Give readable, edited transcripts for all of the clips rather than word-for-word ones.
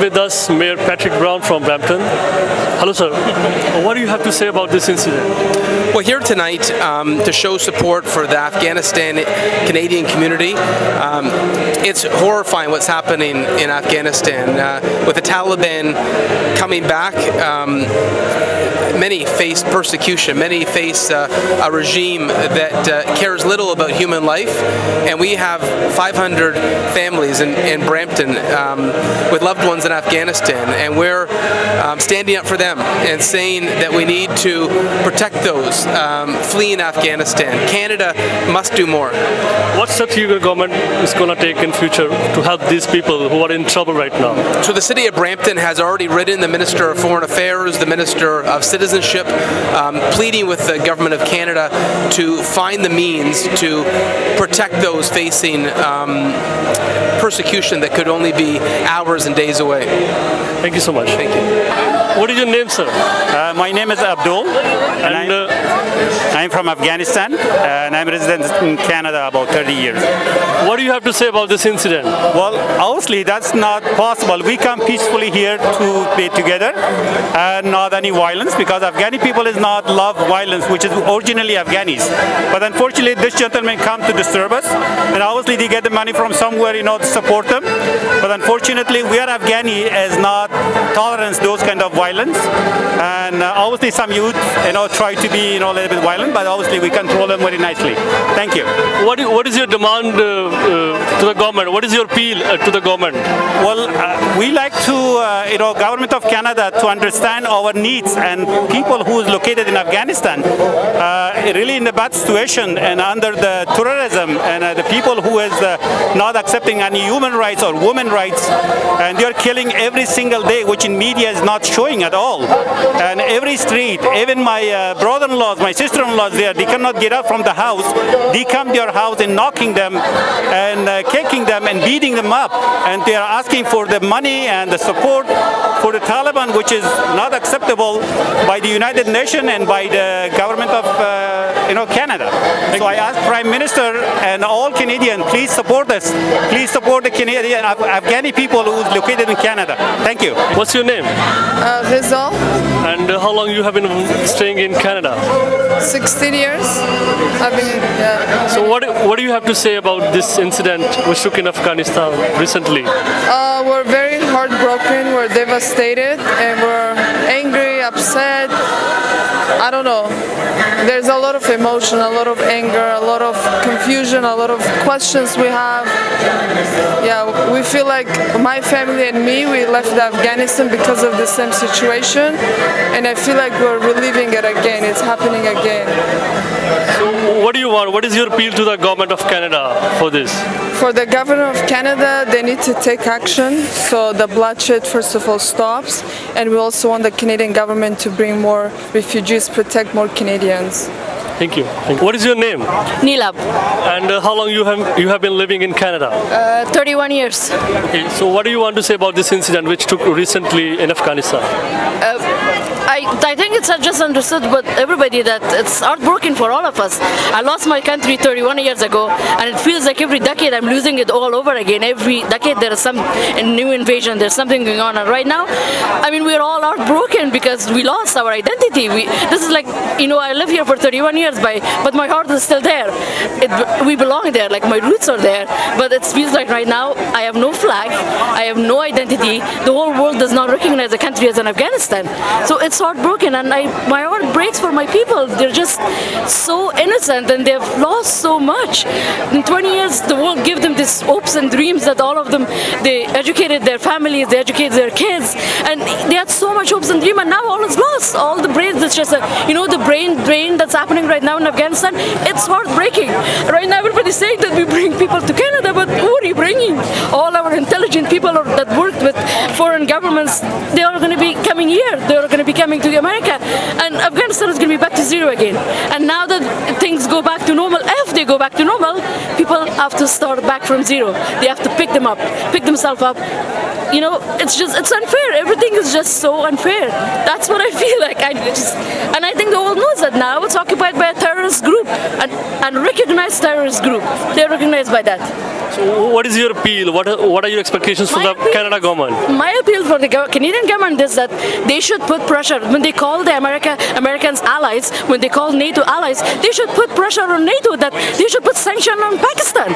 with us Mayor Patrick Brown from Brampton. Hello, sir. What do you have to say about this incident? We're here tonight to show support for the Afghanistan Canadian community. It's horrifying what's happening in Afghanistan. With the Taliban coming back, many face persecution, many face a regime that cares little about human life, and we have 500 families in Brampton with loved ones in Afghanistan, and we're standing up for them and saying that we need to protect those fleeing Afghanistan. Canada must do more. What steps your government is going to take in future to help these people who are in trouble right now? So the City of Brampton has already written the Minister of Foreign Affairs, the Minister of Citizenship, pleading with the Government of Canada to find the means to protect those facing persecution that could only be hours and days away. Thank you so much. Thank you. What is your name, sir? My name is Abdul, and I'm from Afghanistan, and I'm a resident in Canada about 30 years. What do you have to say about this incident? Well, obviously that's not possible. We come peacefully here to be together and not any violence, because Afghani people is not love violence, which is originally Afghanis. But unfortunately, this gentleman come to disturb us, and obviously they get the money from somewhere, to support them. But unfortunately, we are Afghani as not tolerance those kind of violence, and obviously some youth, try to be, a little bit violent, but obviously we control them very nicely. Thank you. What is your demand to the government? What is your appeal to the government? Well, we like to, Government of Canada to understand our needs, and people who is located in Afghanistan, really in a bad situation and under the terrorism, and the people who is not accepting any human rights or women rights, and they are killing every single day, which in media is not showing at all. And every street, even my brother-in-laws, my sister-in-laws, they cannot get up from the house. They come to your house and knocking them and kicking them and beating them up, and they are asking for the money and the support for the Taliban, which is not acceptable by the United Nations and by the government of Canada. So I ask Prime Minister and all Canadians, please support us. Please support the Canadian Afghani people who is located in Canada. Thank you. What's your name? Rizal. And how long you have been staying in Canada? 16 years. I've been. So what do you have to say about this incident which took in Afghanistan recently? We're very heartbroken. We're devastated, and we're angry, upset. I don't know. There's a lot of emotion, a lot of anger, a lot of confusion, a lot of questions we have. Yeah, we feel like my family and me, we left Afghanistan because of the same situation, and I feel like we're reliving it again. It's happening again. So what do you want? What is your appeal to the government of Canada for this? For the government of Canada, they need to take action so the bloodshed first of all stops, and we also want the Canadian government to bring more refugees, protect more Canadians. Thank you. What is your name? Neelab. And how long you have been living in Canada? 31 years. Okay, so what do you want to say about this incident which took recently in Afghanistan? I think it's just understood by everybody that it's heartbreaking for all of us. I lost my country 31 years ago, and it feels like every decade I'm losing it all over again. Every decade there is some new invasion, there's something going on. And right now, we're all heartbroken because we lost our identity. This is like, I live here for 31 years, but my heart is still there. We belong there, like my roots are there. But it feels like right now I have no flag, I have no identity. The whole world does not recognize the country as an Afghanistan. So it's heartbroken, and my heart breaks for my people. They're just so innocent, and they've lost so much. In 20 years, the world gave them these hopes and dreams that all of them, they educated their families, they educated their kids, and they had so much hopes and dreams, and now all is lost. All the brains, it's just the brain drain that's happening right now in Afghanistan. It's heartbreaking. Right now, everybody's saying that we bring people to Canada, but who are you bringing? All our intelligent people that worked with foreign governments, they are going to be coming here. They are going to be coming to America, and Afghanistan is going to be back to zero again. And now that things go back to normal, if they go back to normal, people have to start back from zero. They have to pick themselves up. It's unfair. Everything is just so unfair. That's what I feel like. And I think the world knows that now. It's occupied by a terrorist group. and recognized terrorist group. They're recognized by that. So what is your appeal? What are your expectations from the Canada government? My appeal for the Canadian government is that they should put pressure when they call the Americans allies, when they call NATO allies, they should put pressure on NATO that they should put sanction on Pakistan.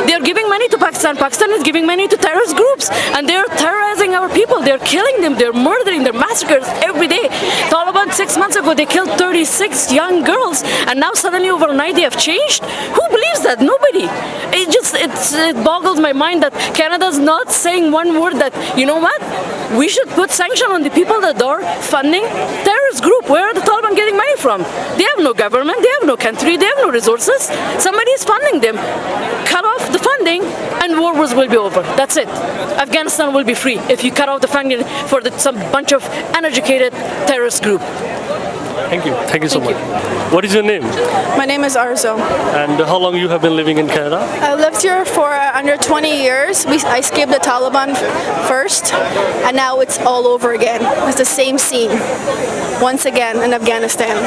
They're giving money to Pakistan. Pakistan is giving money to terrorist groups, and they're terrorizing our people. They're killing them. They're murdering. They're massacres every day. Taliban 6 months ago they killed 36 young girls, and now suddenly overnight they have changed. Who believes that? Nobody. It boggles my mind that Canada's not saying one word that, you know what, we should put sanction on the people that are funding terrorist group. Where are the Taliban getting money from? They have no government, they have no country, they have no resources. Somebody is funding them. Cut off the funding and wars will be over. That's it. Afghanistan will be free if you cut off the funding for some bunch of uneducated terrorist group. Thank you. Thank you so much. What is your name? My name is Arzo. And how long you have been living in Canada? I lived here for under 20 years. I escaped the Taliban first, and now it's all over again. It's the same scene, once again in Afghanistan.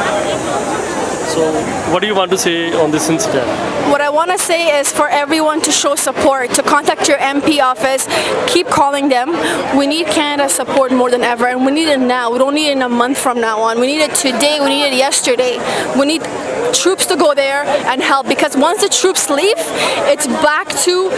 So what do you want to say on this incident? What I want to say is for everyone to show support, to contact your MP office, keep calling them. We need Canada's support more than ever, and we need it now. We don't need it in a month from now on. We need it today, we need it yesterday. We need troops to go there and help, because once the troops leave, it's back to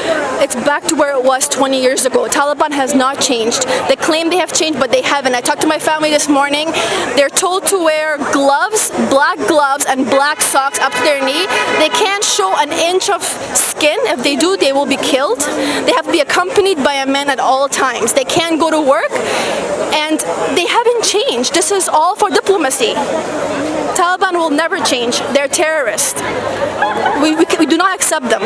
where it was 20 years ago. Taliban has not changed. They claim they have changed, but they haven't. I talked to my family this morning. They're told to wear gloves, black gloves, and black socks up to their knee. They can't show an inch of skin. If they do, they will be killed. They have to be accompanied by a man at all times. They can't go to work, and they haven't changed. This is all for diplomacy. Taliban will never change. They're terrorists. We do not accept them.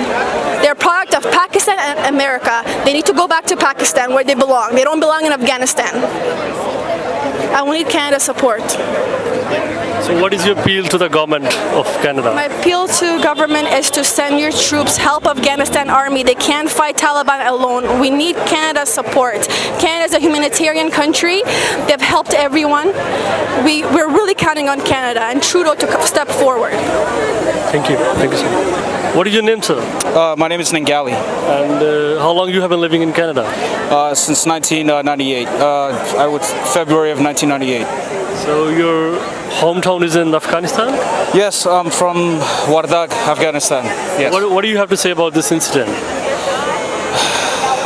They're a product of Pakistan and America. They need to go back to Pakistan where they belong. They don't belong in Afghanistan. And we need Canada's support. So what is your appeal to the government of Canada? My appeal to government is to send your troops, help Afghanistan army. They can't fight Taliban alone. We need Canada's support. Canada is a humanitarian country. They've helped everyone. We're really counting on Canada and Trudeau to step forward. Thank you. Thank you so much. What is your name, sir? My name is Ningali. And how long you have been living in Canada? Since 1998. I would February of 1998. So your hometown is in Afghanistan? Yes, I'm from Wardak, Afghanistan. Yes. What do you have to say about this incident?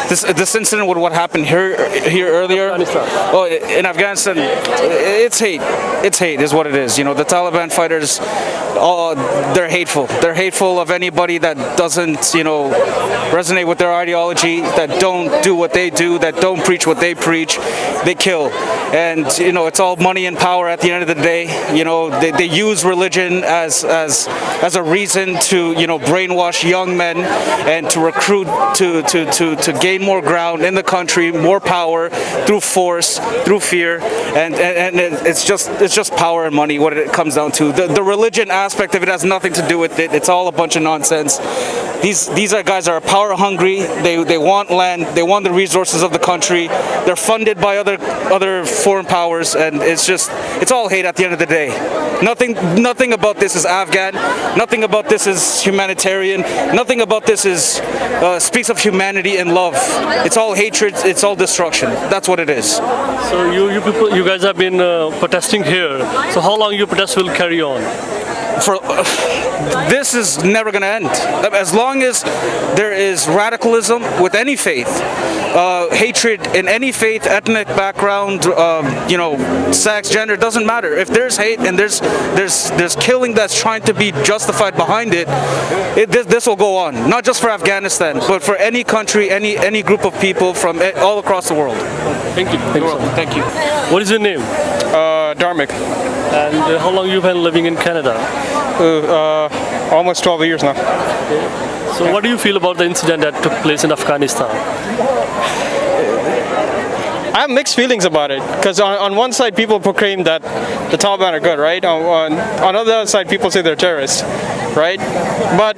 This incident with what happened here earlier. Oh, in Afghanistan, it's hate. It's hate is what it is. You know, the Taliban fighters, they're hateful. They're hateful of anybody that doesn't, you know, resonate with their ideology, that don't do what they do, that don't preach what they preach. They kill. And, you know, it's all money and power at the end of the day. You know, they use religion as a reason to, you know, brainwash young men and to recruit to gain more ground in the country, more power through force, through fear, and it's just power and money. What it comes down to, the religion aspect of it has nothing to do with it. It's all a bunch of nonsense. These are guys are power hungry. They want land. They want the resources of the country. They're funded by other foreign powers, and it's all hate at the end of the day. Nothing about this is Afghan. Nothing about this is humanitarian. Nothing about this is speaks of humanity and love. It's all hatred. It's all destruction. That's what it is. So you guys have been protesting here. So how long your protest will carry on? This is never going to end. As long as there is radicalism with any faith, hatred in any faith, ethnic background, you know, sex, gender, doesn't matter. If there's hate and there's killing that's trying to be justified behind it, this will go on. Not just for Afghanistan, but for any country, any group of people from all across the world. Thank you. Thank you. What is your name? Dharmic. And how long you've been living in Canada? Almost 12 years now. Okay. So what do you feel about the incident that took place in Afghanistan? I have mixed feelings about it, because on one side people proclaim that the Taliban are good, right? On the other side people say they're terrorists, right? But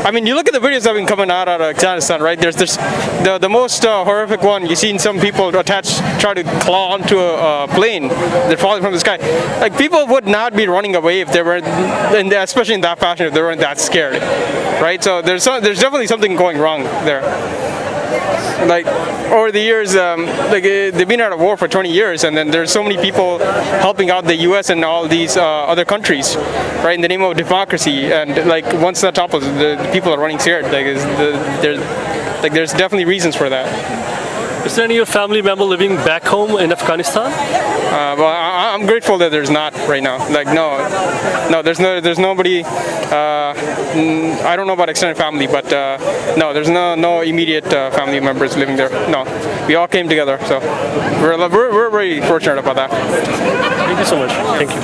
I mean, you look at the videos that have been coming out of Afghanistan, right? There's the most horrific one. You've seen some people try to claw onto a plane. They're falling from the sky. Like, people would not be running away if they weren't, especially in that fashion, if they weren't that scared, right? So there's definitely something going wrong there. Like, over the years, they've been out of war for 20 years, and then there's so many people helping out the U.S. and all these other countries, right, in the name of democracy. And like, once that topples, the people are running scared. There's definitely reasons for that. Is there any of your family member living back home in Afghanistan? Well, I'm grateful that there's not right now. Like, no, there's nobody. I don't know about extended family, but no, there's no immediate family members living there. No, we all came together, so we're very fortunate about that. Thank you so much. Thank you.